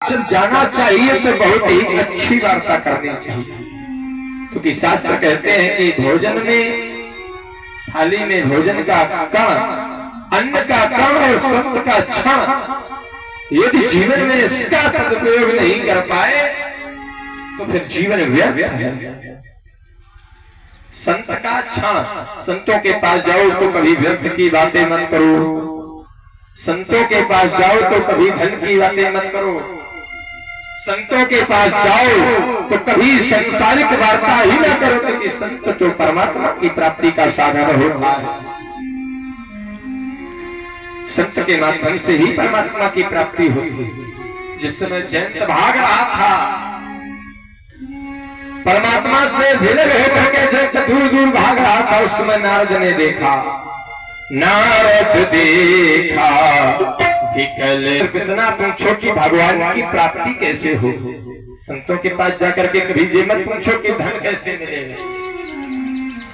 जब जाना चाहिए तो बहुत ही अच्छी वार्ता करनी चाहिए, क्योंकि शास्त्र कहते हैं कि भोजन में, थाली में भोजन का कण, अन्न का कण और संत का क्षण, यदि जीवन में इसका सदुपयोग नहीं कर पाए तो फिर जीवन व्यर्थ है। संत का क्षण, संतों के पास जाओ तो कभी व्यर्थ की बातें मत करो, संतों के पास जाओ तो कभी धन की बातें मत करो, संतों के पास जाओ तो कभी संसारिक वार्ता ही ना करो, क्योंकि संत तो परमात्मा की प्राप्ति का साधन होता है। संत के माध्यम से ही परमात्मा की प्राप्ति होती है। जिस समय जयंत भाग रहा था, परमात्मा से विलग होकर के जयंत दूर दूर भाग रहा था, उस समय नारद ने देखा, नारद देखा विकल। कितना पूछो कि भगवान की प्राप्ति कैसे हो। संतों के पास जाकर के कभी ये मत पूछो कि धन कैसे मिलेगा,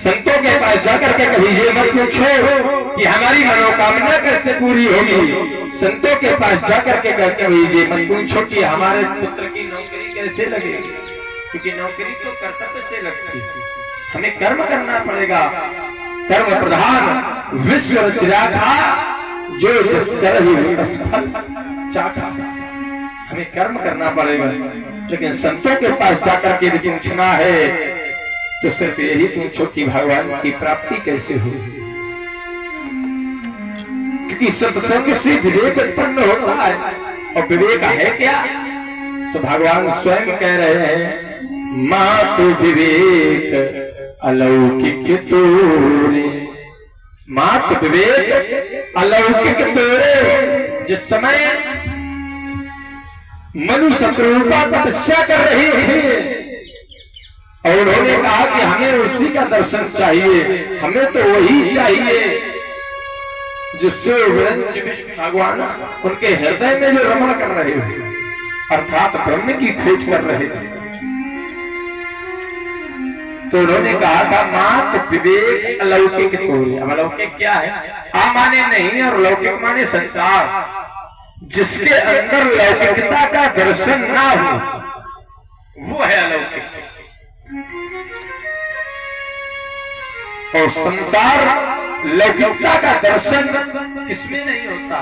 संतों के पास जाकर के कभी ये मत पूछो कि हमारी मनोकामना कैसे पूरी होगी, संतों के पास जाकर के कभी ये मत पूछो कि हमारे पुत्र की नौकरी कैसे लगेगी, क्योंकि नौकरी तो कर्तव्य से लगती है, हमें कर्म करना पड़ेगा। कर्म प्रधान विश्व रचना था, जो जिस कर ही फल चाखा, हमें कर्म करना पड़ेगा। लेकिन संतों के पास जाकर के पूछना है तो सिर्फ यही पूछो कि भगवान की प्राप्ति कैसे हो, क्योंकि सत्संग से विवेक उत्पन्न होता है। और विवेक है क्या, तो भगवान स्वयं कह रहे हैं, मातु विवेक अलौकिक तोरे, मात विवेक अलौकिक तोरे। जिस समय मनु शत्रुपा तपस्या कर रही थी और उन्होंने कहा कि हमें उसी का दर्शन चाहिए, हमें तो वही चाहिए जिससे विष्णु भगवान उनके हृदय में जो रमण कर रहे थे, अर्थात ब्रह्म की खोज कर रहे थे। तो उन्होंने कहा था, मात विवेक अलौकिक तोरे। अब अलौकिक क्या है, आ माने नहीं और लौकिक माने संसार। जिसके अंदर लौकिकता का दर्शन ना हो वो है अलौकिक। और संसार लौकिकता का दर्शन किसमें नहीं होता,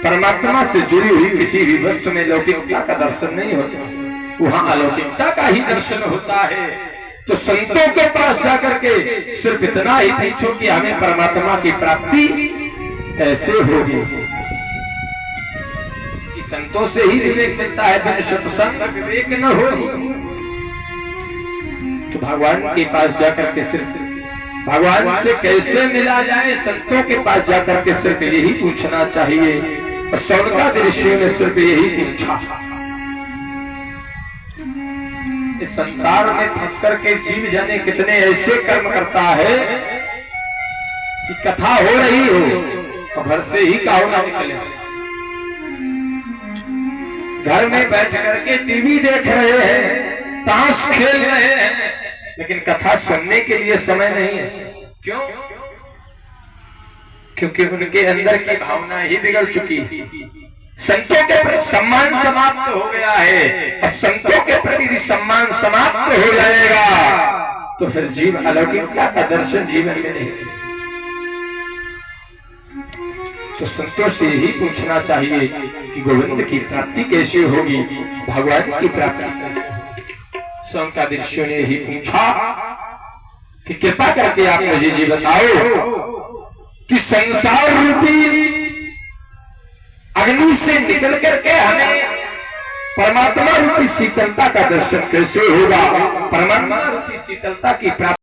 परमात्मा से जुड़ी हुई किसी भी वस्तु में लौकिकता का दर्शन नहीं होता, वहां अलौकिकता का ही दर्शन होता है। तो संतों के पास जाकर के सिर्फ इतना ही पूछो कि हमें परमात्मा की प्राप्ति कैसे होगी, कि संतों से ही विवेक मिलता है, बिन सत्संग विवेक न हो। तो भगवान के पास जाकर के सिर्फ भगवान से कैसे मिला जाए, संतों के पास जाकर के सिर्फ यही पूछना चाहिए। और सौनकादि ऋषियों ने सिर्फ यही पूछा। इस संसार में फंस करके जीव जाने कितने ऐसे कर्म करता है कि कथा हो रही हो तो घर से ही काहो ना निकले, घर में बैठ करके टीवी देख रहे हैं, ताश खेल रहे हैं, लेकिन कथा सुनने के लिए समय नहीं है। क्यों? क्योंकि उनके अंदर की भावना ही बिगड़ चुकी है। संतों के प्रति सम्मान समाप्त हो गया है, और संतों के प्रति सम्मान समाप्त हो जाएगा तो फिर जीव अलौकिकता का दर्शन जीवन में नहीं। तो संतों से ही पूछना चाहिए कि गोविंद की प्राप्ति कैसे होगी, भगवान की प्राप्ति कैसे होगी। सौनकादि ऋषियों ने ही पूछा कि कृपा करके आप मुझे जी बताओ कि संसार रूपी अग्नि से निकल करके हमें परमात्मा रूपी शीतलता का दर्शन कैसे होगा, परमात्मा रूपी शीतलता की प्राप्ति